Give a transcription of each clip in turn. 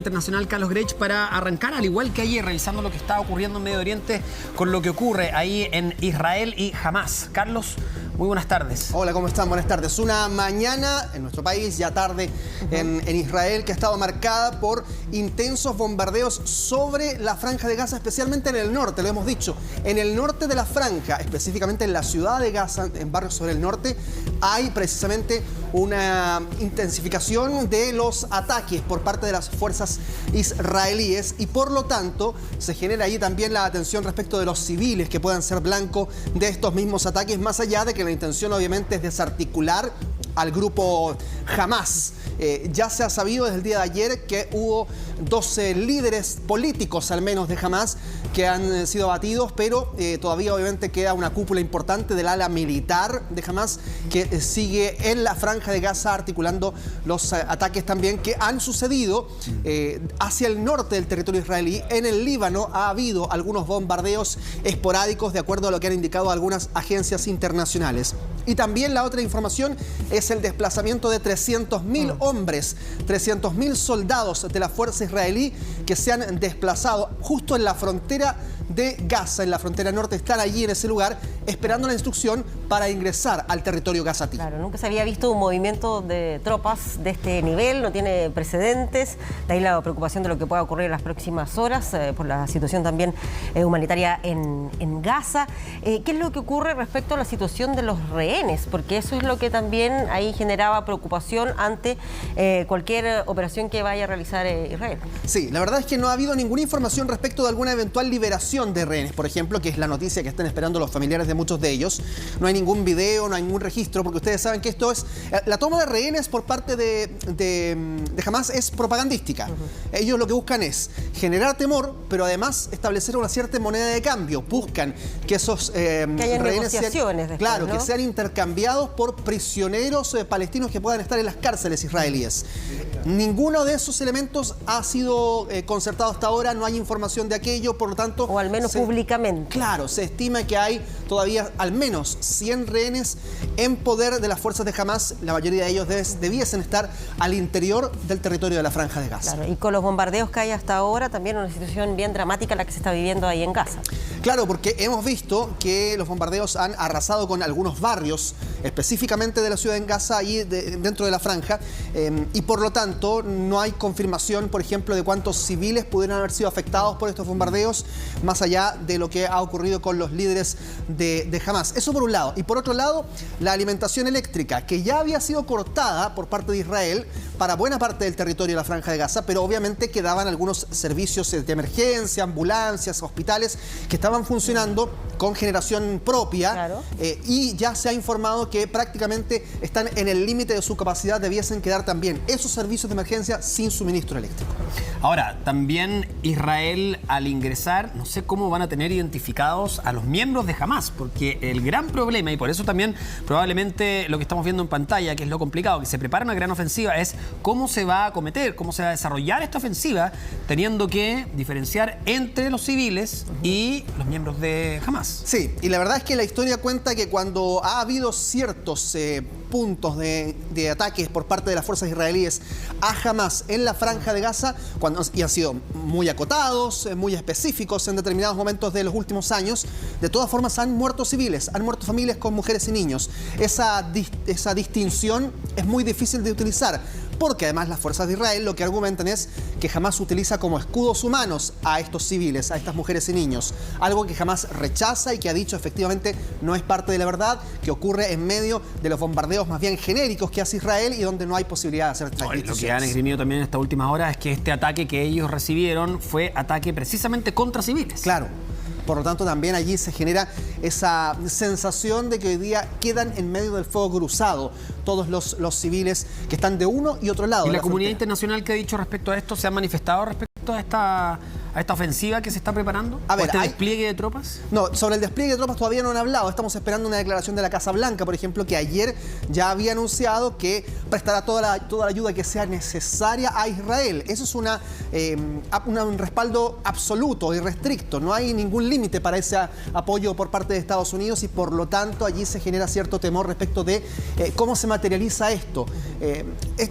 Internacional Carlos Grech para arrancar, al igual que ayer, revisando lo que está ocurriendo en Medio Oriente con lo que ocurre ahí en Israel y Hamas. Carlos, muy buenas tardes. Hola, ¿cómo están? Buenas tardes. Una mañana en nuestro país, ya tarde en Israel, que ha estado marcada por intensos bombardeos sobre la Franja de Gaza, especialmente en el norte, lo hemos dicho. En el norte de la Franja, específicamente en la ciudad de Gaza, en barrios sobre el norte, hay precisamente una intensificación de los ataques por parte de las fuerzas israelíes y por lo tanto se genera ahí también la atención respecto de los civiles que puedan ser blanco de estos mismos ataques, más allá de que la intención obviamente es desarticular al grupo Hamas. Ya se ha sabido desde el día de ayer que hubo 12 líderes políticos al menos de Hamas que han sido abatidos, pero todavía obviamente queda una cúpula importante del ala militar de Hamas que sigue en la Franja de Gaza articulando los ataques también que han sucedido hacia el norte del territorio israelí. En el Líbano ha habido algunos bombardeos esporádicos de acuerdo a lo que han indicado algunas agencias internacionales. Y también la otra información es el desplazamiento de 300.000 hombres, 300.000 soldados de la fuerza israelí que se han desplazado justo en la frontera de Gaza, en la frontera norte. Están allí en ese lugar esperando la instrucción para ingresar al territorio gazatí. Claro, nunca se había visto un movimiento de tropas de este nivel, no tiene precedentes. De ahí la preocupación de lo que pueda ocurrir en las próximas horas por la situación también humanitaria en Gaza. ¿Qué es lo que ocurre respecto a la situación de los rehenes? Porque eso es lo que también ahí generaba preocupación ante cualquier operación que vaya a realizar Israel. Sí, la verdad es que no ha habido ninguna información respecto de alguna eventual liberación de rehenes, por ejemplo, que es la noticia que están esperando los familiares de muchos de ellos. No hay ningún video, no hay ningún registro, porque ustedes saben que esto es... La toma de rehenes por parte de Hamas es propagandística. Ellos lo que buscan es generar temor, pero además establecer una cierta moneda de cambio. Buscan que esos que haya rehenes negociaciones después, claro, ¿no? que sean intercambiados por prisioneros palestinos que puedan estar en las cárceles israelíes. Ninguno de esos elementos ha sido concertado hasta ahora, no hay información de aquello, por lo tanto... O al menos públicamente. Claro, se estima que hay todavía al menos 100 rehenes en poder de las fuerzas de Hamas. La mayoría de ellos debiesen estar al interior del territorio de la Franja de Gaza. Claro, y con los bombardeos que hay hasta ahora, también una situación bien dramática la que se está viviendo ahí en Gaza. Claro, porque hemos visto que los bombardeos han arrasado con algunos barrios, específicamente de la ciudad de Gaza, ahí dentro de la franja, y por lo tanto no hay confirmación, por ejemplo, de cuántos civiles pudieran haber sido afectados por estos bombardeos, más allá de lo que ha ocurrido con los líderes de Hamas. Eso por un lado. Y por otro lado, la alimentación eléctrica, que ya había sido cortada por parte de Israel para buena parte del territorio de la Franja de Gaza, pero obviamente quedaban algunos servicios de emergencia, ambulancias, hospitales, que estaban funcionando con generación propia. Claro. Y ya se ha informado que prácticamente están en el límite de su capacidad, debiesen quedar también esos servicios de emergencia sin suministro eléctrico. Ahora, también Israel al ingresar, no sé cómo van a tener identificados a los miembros de Hamas, porque el gran problema, y por eso también probablemente lo que estamos viendo en pantalla, que es lo complicado, que se prepara una gran ofensiva, es cómo se va a acometer, cómo se va a desarrollar esta ofensiva, teniendo que diferenciar entre los civiles y los miembros de Hamas. Sí, y la verdad es que la historia cuenta que cuando ha habido ciertos puntos de ataques por parte de las fuerzas israelíes a Hamas en la Franja de Gaza, y han sido muy acotados, muy específicos en determinados momentos de los últimos años, de todas formas han muerto civiles, han muerto familias con mujeres y niños. Esa distinción es muy difícil de utilizar, porque además las fuerzas de Israel lo que argumentan es que Hamas utiliza como escudos humanos a estos civiles, a estas mujeres y niños. Algo que Hamas rechaza y que ha dicho efectivamente no es parte de la verdad, que ocurre en medio de los bombardeos más bien genéricos que hace Israel y donde no hay posibilidad de hacer transmisiones. Lo que han esgrimido también en estas últimas horas es que este ataque que ellos recibieron fue ataque precisamente contra civiles. Claro. Por lo tanto, también allí se genera esa sensación de que hoy día quedan en medio del fuego cruzado todos los civiles que están de uno y otro lado. ¿Y la comunidad internacional qué ha dicho respecto a esto? ¿Se ha manifestado respecto a a esta ofensiva que se está preparando? A ver, ¿O este despliegue de tropas? No, sobre el despliegue de tropas todavía no han hablado. Estamos esperando una declaración de la Casa Blanca, por ejemplo, que ayer ya había anunciado que prestará toda la ayuda que sea necesaria a Israel. Eso es un respaldo absoluto y restricto. No hay ningún límite para ese apoyo por parte de Estados Unidos y por lo tanto allí se genera cierto temor respecto de cómo se materializa esto.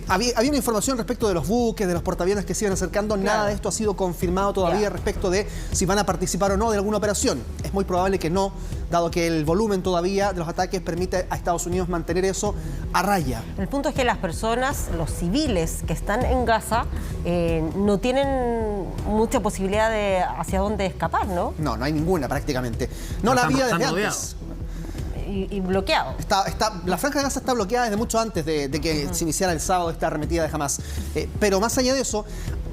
Había una información respecto de los buques, de los portaaviones que se iban acercando. Nada de esto ha sido confirmado todavía respecto de si van a participar o no de alguna operación. Es muy probable que no, dado que el volumen todavía de los ataques permite a Estados Unidos mantener eso a raya. El punto es que las personas, los civiles que están en Gaza, no tienen mucha posibilidad de hacia dónde escapar, ¿no? No, no hay ninguna prácticamente. No la había desde antes. Y bloqueado. La Franja de Gaza está bloqueada desde mucho antes de que se iniciara el sábado esta arremetida de Hamás. Pero más allá de eso,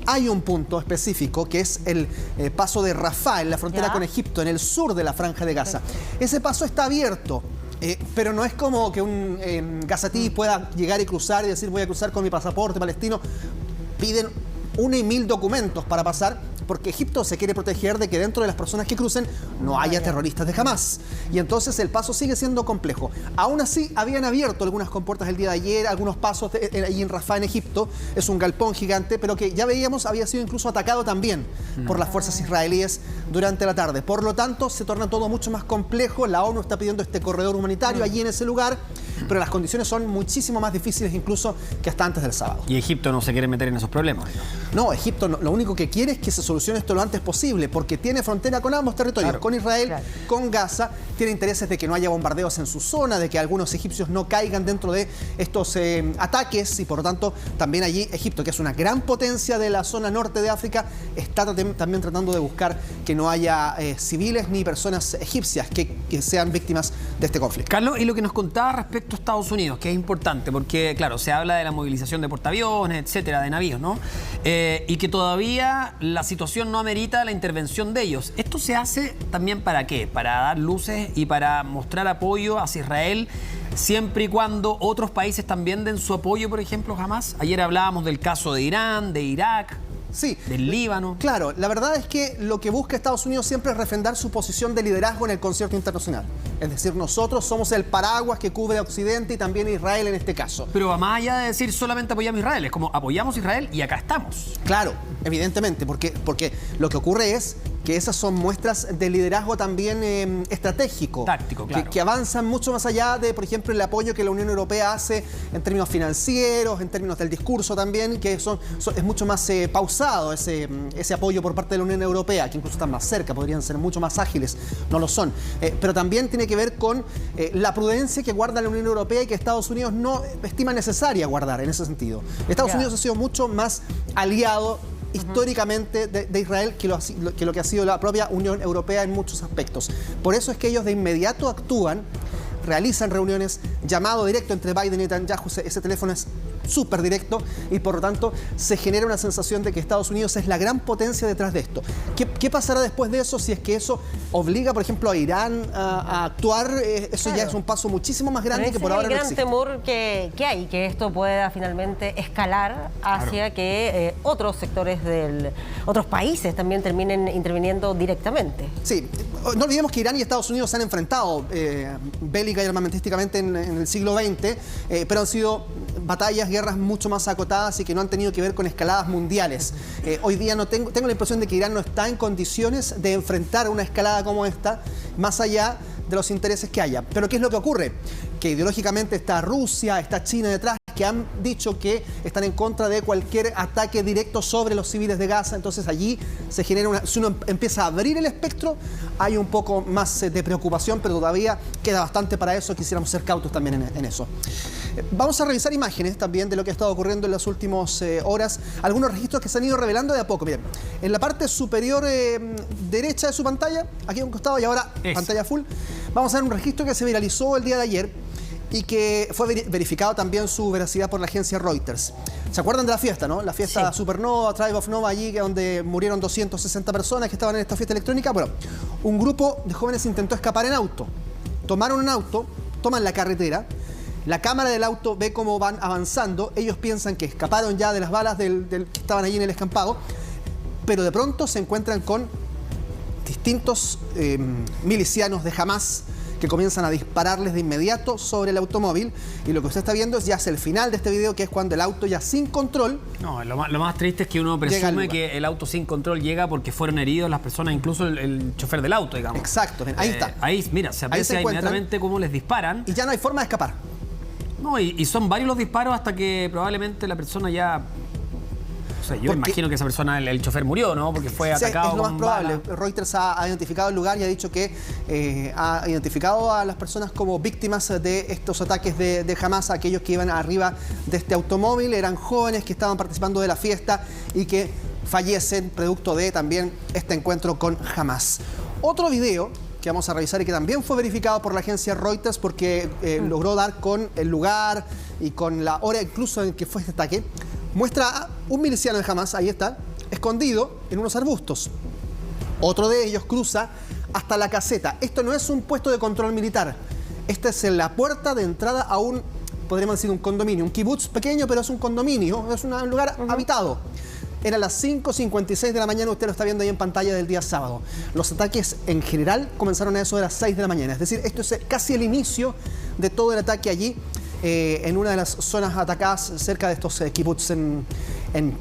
hay un punto específico que es el paso de Rafah, en la frontera con Egipto, en el sur de la Franja de Gaza. Ese paso está abierto. Pero no es como que un gazatí pueda llegar y cruzar y decir voy a cruzar con mi pasaporte palestino. Piden 1.000 documentos para pasar, porque Egipto se quiere proteger de que dentro de las personas que crucen no haya terroristas de Hamás. Y entonces el paso sigue siendo complejo. Aún así, habían abierto algunas compuertas el día de ayer, algunos pasos allí en Rafah, en Egipto. Es un galpón gigante, pero que ya veíamos había sido incluso atacado también por las fuerzas israelíes durante la tarde. Por lo tanto, se torna todo mucho más complejo. La ONU está pidiendo este corredor humanitario allí en ese lugar, pero las condiciones son muchísimo más difíciles incluso que hasta antes del sábado. Y Egipto no se quiere meter en esos problemas, ¿no? No, Egipto lo único que quiere es que se solucione esto lo antes posible, porque tiene frontera con ambos territorios, con Israel, con Gaza, tiene intereses de que no haya bombardeos en su zona, de que algunos egipcios no caigan dentro de estos ataques, y por lo tanto también allí Egipto, que es una gran potencia de la zona norte de África, está también tratando de buscar que no haya civiles ni personas egipcias que sean víctimas de este conflicto. Carlos, y lo que nos contaba respecto a Estados Unidos, que es importante, porque claro, se habla de la movilización de portaaviones, etcétera, de navíos, ¿no? Y que todavía la situación no amerita la intervención de ellos. ¿Esto se hace también para qué? Para dar luces y para mostrar apoyo hacia Israel, siempre y cuando otros países también den su apoyo, por ejemplo, Hamás. Ayer hablábamos del caso de Irán, de Irak. Sí, del Líbano. Claro, la verdad es que lo que busca Estados Unidos siempre es refrendar su posición de liderazgo en el concierto internacional. Es decir, nosotros somos el paraguas que cubre a Occidente y también a Israel en este caso. Pero más allá de decir solamente apoyamos a Israel, es como apoyamos a Israel y acá estamos. Claro, evidentemente, porque lo que ocurre es que esas son muestras de liderazgo también estratégico. Táctico, claro. Que avanzan mucho más allá de, por ejemplo, el apoyo que la Unión Europea hace en términos financieros, en términos del discurso también, que es mucho más pausado ese apoyo por parte de la Unión Europea, que incluso están más cerca, podrían ser mucho más ágiles, no lo son. Pero también tiene que ver con la prudencia que guarda la Unión Europea y que Estados Unidos no estima necesaria guardar en ese sentido. Estados Unidos ha sido mucho más aliado históricamente de Israel que lo que ha sido la propia Unión Europea en muchos aspectos. Por eso es que ellos de inmediato actúan, realizan reuniones, llamado directo entre Biden y Netanyahu, ese teléfono es súper directo y por lo tanto se genera una sensación de que Estados Unidos es la gran potencia detrás de esto. ¿Qué pasará después de eso si es que eso obliga, por ejemplo, a Irán a actuar? Eso ya es un paso muchísimo más grande que por ahora no existe. El gran temor que hay, que esto pueda finalmente escalar hacia que otros sectores otros países también terminen interviniendo directamente. Sí, no olvidemos que Irán y Estados Unidos se han enfrentado bélica y armamentísticamente en el siglo XX, pero han sido batallas, guerras mucho más acotadas y que no han tenido que ver con escaladas mundiales. Hoy día tengo la impresión de que Irán no está en condiciones de enfrentar una escalada como esta, más allá de los intereses que haya. Pero ¿qué es lo que ocurre? Que ideológicamente está Rusia, está China detrás, que han dicho que están en contra de cualquier ataque directo sobre los civiles de Gaza. Entonces allí se genera si uno empieza a abrir el espectro, hay un poco más de preocupación, pero todavía queda bastante para eso. Quisiéramos ser cautos también en eso. Vamos a revisar imágenes también de lo que ha estado ocurriendo en las últimas horas. Algunos registros que se han ido revelando de a poco. Miren, en la parte superior derecha de su pantalla, aquí a un costado y ahora pantalla full, vamos a ver un registro que se viralizó el día de ayer y que fue verificado también su veracidad por la agencia Reuters. ¿Se acuerdan de la fiesta, no? La fiesta Supernova, Tribe of Nova, allí donde murieron 260 personas que estaban en esta fiesta electrónica. Bueno, un grupo de jóvenes intentó escapar en auto. Tomaron un auto, toman la carretera, la cámara del auto ve cómo van avanzando, ellos piensan que escaparon ya de las balas que estaban allí en el escampado, pero de pronto se encuentran con distintos milicianos de Hamás que comienzan a dispararles de inmediato sobre el automóvil, y lo que usted está viendo es ya hacia el final de este video, que es cuando el auto ya sin control... No, lo más triste es que uno presume que el auto sin control llega porque fueron heridos las personas, incluso el chofer del auto, digamos. Exacto, ahí está. Ahí, mira, se aprecia inmediatamente cómo les disparan. Y ya no hay forma de escapar. No, y son varios los disparos hasta que probablemente la persona ya... O sea, yo imagino que esa persona, el chofer murió, ¿no? Porque fue atacado. Es lo más con probable. bala. Reuters ha identificado el lugar y ha dicho que ha identificado a las personas como víctimas de estos ataques de Hamás, aquellos que iban arriba de este automóvil. Eran jóvenes que estaban participando de la fiesta y que fallecen producto de también este encuentro con Hamás. Otro video que vamos a revisar y que también fue verificado por la agencia Reuters porque logró dar con el lugar y con la hora incluso en que fue este ataque, muestra a un miliciano de Hamás, ahí está, escondido en unos arbustos. Otro de ellos cruza hasta la caseta. Esto no es un puesto de control militar. Esta es la puerta de entrada a un, podríamos decir, un condominio. Un kibutz pequeño, pero es un condominio, es un lugar habitado. Era las 5:56 de la mañana, usted lo está viendo ahí en pantalla del día sábado. Los ataques en general comenzaron a eso de las 6 de la mañana. Es decir, esto es casi el inicio de todo el ataque allí, en una de las zonas atacadas cerca de estos kibbutz en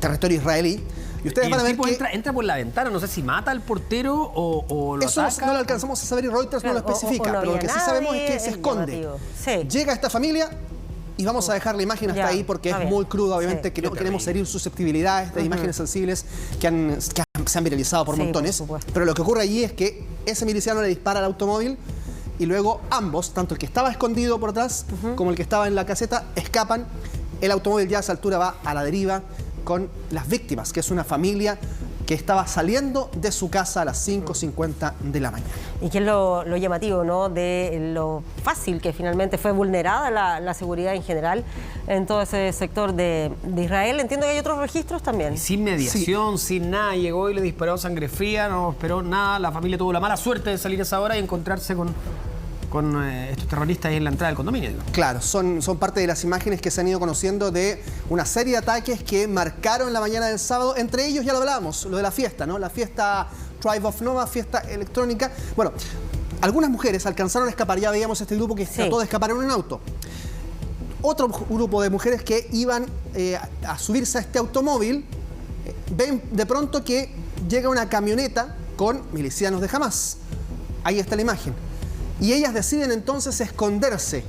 territorio israelí. Y ustedes van a ver que entra por la ventana, no sé si mata al portero o lo eso ataca. No lo alcanzamos a saber y Reuters no lo especifica, no pero lo que sí sabemos es que se esconde. Sí. Llega esta familia y vamos a dejar la imagen hasta ahí porque es muy cruda, obviamente, que no queremos herir susceptibilidades de imágenes sensibles que se han viralizado por montones. Por supuesto. Pero lo que ocurre allí es que ese miliciano le dispara al automóvil y luego ambos, tanto el que estaba escondido por atrás como el que estaba en la caseta, escapan. El automóvil ya a esa altura va a la deriva con las víctimas, que es una familia que estaba saliendo de su casa a las 5:50 de la mañana. Y que es lo llamativo, ¿no? De lo fácil que finalmente fue vulnerada la seguridad en general en todo ese sector de Israel. Entiendo que hay otros registros también. Y sin mediación, sin nada, llegó y le disparó sangre fría, no esperó nada. La familia tuvo la mala suerte de salir a esa hora y encontrarse con estos terroristas ahí en la entrada del condominio. Claro, son parte de las imágenes que se han ido conociendo de una serie de ataques que marcaron la mañana del sábado. Entre ellos, ya lo hablábamos, lo de la fiesta, ¿no? La fiesta Tribe of Nova, fiesta electrónica. Bueno, algunas mujeres alcanzaron a escapar. Ya veíamos este grupo que trató de escapar en un auto. Otro grupo de mujeres que iban a subirse a este automóvil, ven de pronto que llega una camioneta con milicianos de Hamás. Ahí está la imagen. Y ellas deciden entonces esconderse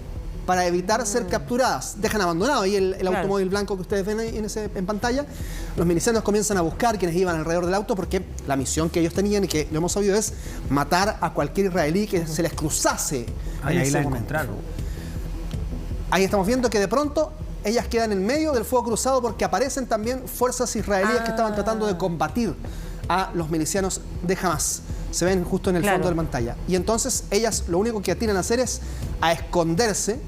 para evitar ser capturadas. Dejan abandonado ahí el automóvil blanco que ustedes ven ahí en pantalla. Los milicianos comienzan a buscar quienes iban alrededor del auto porque la misión que ellos tenían y que lo hemos sabido es matar a cualquier israelí que se les cruzase. Ahí la encontraron. Ahí estamos viendo que de pronto ellas quedan en medio del fuego cruzado porque aparecen también fuerzas israelíes que estaban tratando de combatir a los milicianos de Hamás. Se ven justo en el fondo de la pantalla. Y entonces ellas lo único que atinan a hacer es a esconderse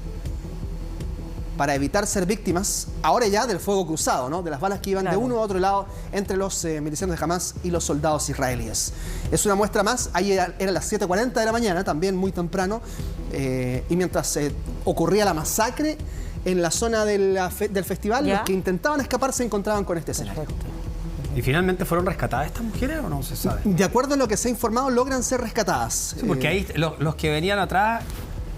para evitar ser víctimas, ahora ya del fuego cruzado, ¿no? De las balas que iban de uno a otro lado entre los milicianos de Hamás y los soldados israelíes. Es una muestra más, ahí eran las 7:40 de la mañana, también muy temprano, y mientras ocurría la masacre en la zona del festival, los que intentaban escapar se encontraban con este escenario. ¿Y finalmente fueron rescatadas estas mujeres o no se sabe? De acuerdo a lo que se ha informado, logran ser rescatadas. Sí, porque ahí los que venían atrás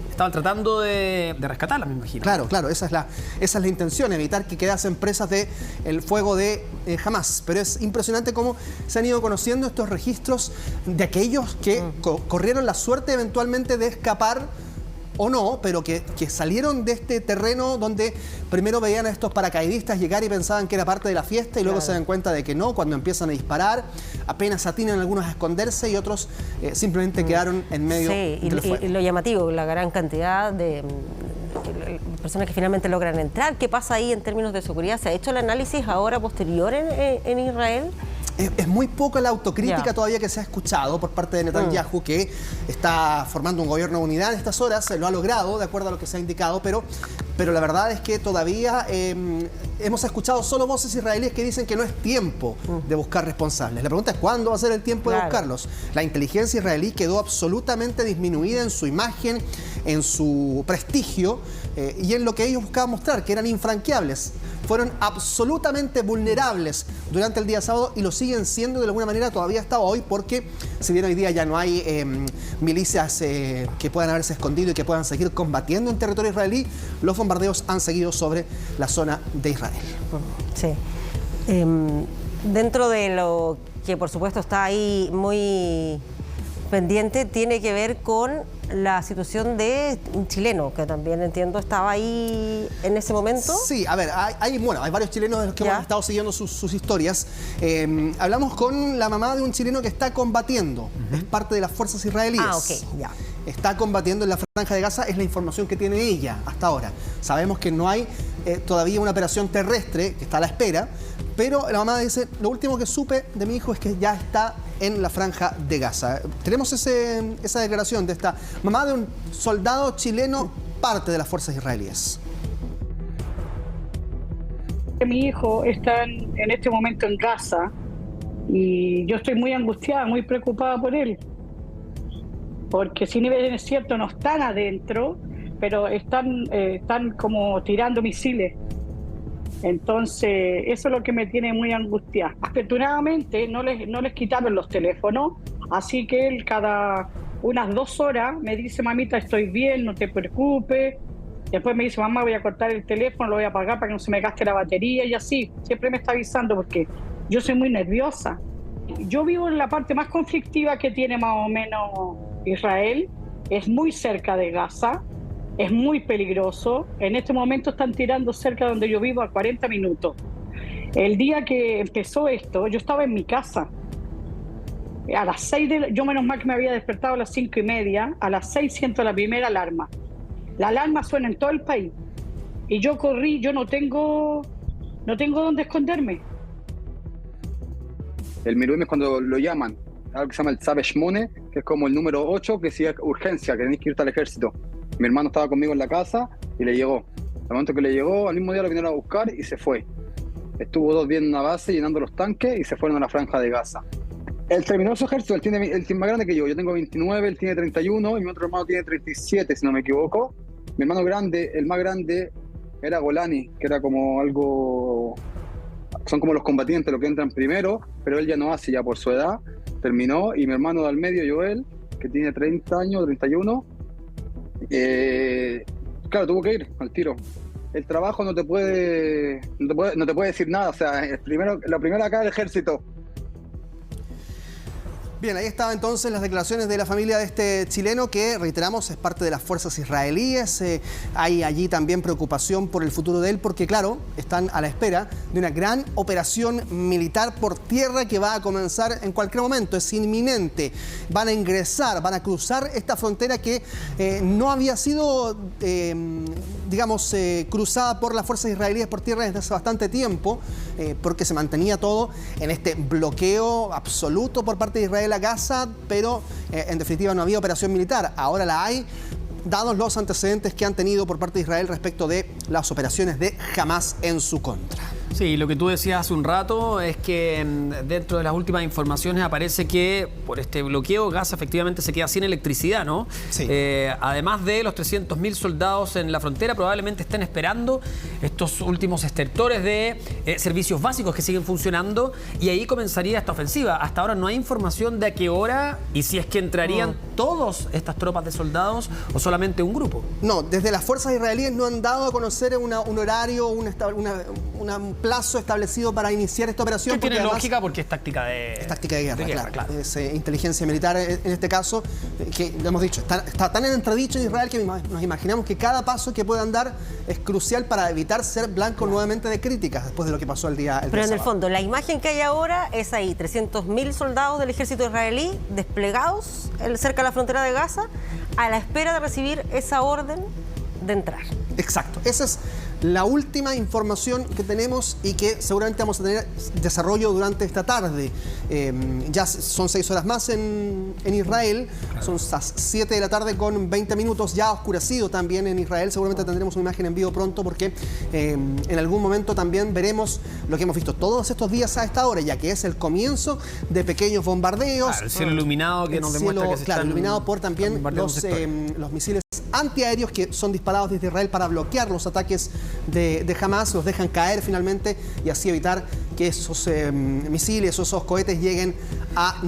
estaban tratando de rescatarlas, me imagino. Claro, esa es la intención, evitar que quedasen presas del fuego de Hamás. Pero es impresionante cómo se han ido conociendo estos registros de aquellos que corrieron la suerte eventualmente de escapar o no, pero que salieron de este terreno donde primero veían a estos paracaidistas llegar y pensaban que era parte de la fiesta y luego se dan cuenta de que no, cuando empiezan a disparar, apenas atinan algunos a esconderse y otros simplemente quedaron en medio del fuego. Y lo llamativo, la gran cantidad de personas que finalmente logran entrar. ¿Qué pasa ahí en términos de seguridad? ¿Se ha hecho el análisis ahora posterior en Israel? Es muy poca la autocrítica todavía que se ha escuchado por parte de Netanyahu, que está formando un gobierno de unidad en estas horas, lo ha logrado de acuerdo a lo que se ha indicado, pero la verdad es que todavía hemos escuchado solo voces israelíes que dicen que no es tiempo de buscar responsables. La pregunta es ¿cuándo va a ser el tiempo de buscarlos? La inteligencia israelí quedó absolutamente disminuida en su imagen, en su prestigio y en lo que ellos buscaban mostrar, que eran infranqueables. fueron absolutamente vulnerables durante el día sábado y lo siguen siendo de alguna manera todavía hasta hoy, porque si bien hoy día ya no hay milicias que puedan haberse escondido y que puedan seguir combatiendo en territorio israelí, los bombardeos han seguido sobre la zona de Israel. Sí. Dentro de lo que por supuesto está ahí muy pendiente, tiene que ver con la situación de un chileno, que también entiendo estaba ahí en ese momento. Sí, a ver, hay varios chilenos de los que hemos estado siguiendo sus historias. Hablamos con la mamá de un chileno que está combatiendo, es parte de las fuerzas israelíes. Ah, ok, ya. Está combatiendo en la Franja de Gaza, es la información que tiene ella hasta ahora. Sabemos que no hay todavía una operación terrestre, que está a la espera, pero la mamá dice, lo último que supe de mi hijo es que ya está en la Franja de Gaza. Tenemos esa declaración de esta mamá de un soldado chileno, parte de las fuerzas israelíes. Mi hijo está en este momento en Gaza y yo estoy muy angustiada, muy preocupada por él. Porque si bien es cierto, no están adentro, pero están como tirando misiles. Entonces, eso es lo que me tiene muy angustiada. Afortunadamente, no les quitaron los teléfonos, así que él cada unas 2 horas me dice, mamita, estoy bien, no te preocupes. Después me dice, mamá, voy a cortar el teléfono, lo voy a apagar para que no se me gaste la batería, y así. Siempre me está avisando porque yo soy muy nerviosa. Yo vivo en la parte más conflictiva que tiene más o menos Israel, es muy cerca de Gaza, es muy peligroso. En este momento están tirando cerca de donde yo vivo a 40 minutos. El día que empezó esto, yo estaba en mi casa. A las 6 yo menos mal que me había despertado a las 5:30, a las 6 siento la primera alarma. La alarma suena en todo el país. Y yo corrí, yo no tengo dónde esconderme. El Miruim es cuando lo llaman, algo que se llama el Tzav Shmone, que es como el número 8, que decía urgencia, que tenéis que irte al ejército. Mi hermano estaba conmigo en la casa y le llegó. Al momento que le llegó, al mismo día lo vinieron a buscar y se fue. Estuvo 2 días en una base llenando los tanques y se fueron a la Franja de Gaza. Él terminó su ejército, él tiene más grande que yo. Yo tengo 29, él tiene 31 y mi otro hermano tiene 37, si no me equivoco. Mi hermano grande, el más grande, era Golani, que era como algo... Son como los combatientes, los que entran primero, pero él ya no hace, ya por su edad, terminó. Y mi hermano de al medio, Joel, que tiene 30 años, 31, claro, tuvo que ir al tiro. El trabajo no te puede decir nada, o sea, lo primero acá es el ejército. Bien, ahí estaban entonces las declaraciones de la familia de este chileno que, reiteramos, es parte de las fuerzas israelíes. Hay allí también preocupación por el futuro de él porque, claro, están a la espera de una gran operación militar por tierra que va a comenzar en cualquier momento. Es inminente. Van a ingresar, van a cruzar esta frontera que no había sido, cruzada por las fuerzas israelíes por tierra desde hace bastante tiempo, porque se mantenía todo en este bloqueo absoluto por parte de Israel a Gaza, pero en definitiva no había operación militar. Ahora la hay, dados los antecedentes que han tenido por parte de Israel respecto de las operaciones de Hamas en su contra. Sí, lo que tú decías hace un rato es que dentro de las últimas informaciones aparece que por este bloqueo Gaza efectivamente se queda sin electricidad, ¿no? Sí. Además de los 300.000 soldados en la frontera, probablemente estén esperando estos últimos estertores de servicios básicos que siguen funcionando y ahí comenzaría esta ofensiva. Hasta ahora no hay información de a qué hora y si es que entrarían todas estas tropas de soldados o solamente un grupo. No, desde las fuerzas israelíes no han dado a conocer un horario, un plazo establecido para iniciar esta operación. Que tiene lógica porque es táctica de... Es táctica de guerra, claro. Es inteligencia militar en este caso, que lo hemos dicho, está tan entredicho en Israel que nos imaginamos que cada paso que puedan dar es crucial para evitar ser blanco nuevamente de críticas después de lo que pasó el día Pero en sábado. el fondo, la imagen que hay ahora es ahí, 300.000 soldados del ejército israelí desplegados cerca de la frontera de Gaza a la espera de recibir esa orden de entrar. Exacto. Esa es la última información que tenemos y que seguramente vamos a tener desarrollo durante esta tarde. Ya son 6 horas más en Israel, son las 7 de la tarde con 20 minutos, ya oscurecido también en Israel. Seguramente tendremos una imagen en vivo pronto porque en algún momento también veremos lo que hemos visto todos estos días a esta hora, ya que es el comienzo de pequeños bombardeos. Claro, el cielo iluminado que nos demuestra que se claro, están iluminado por también los misiles antiaéreos que son disparados desde Israel para bloquear los ataques de Hamas, los dejan caer finalmente y así evitar que esos misiles o esos cohetes lleguen a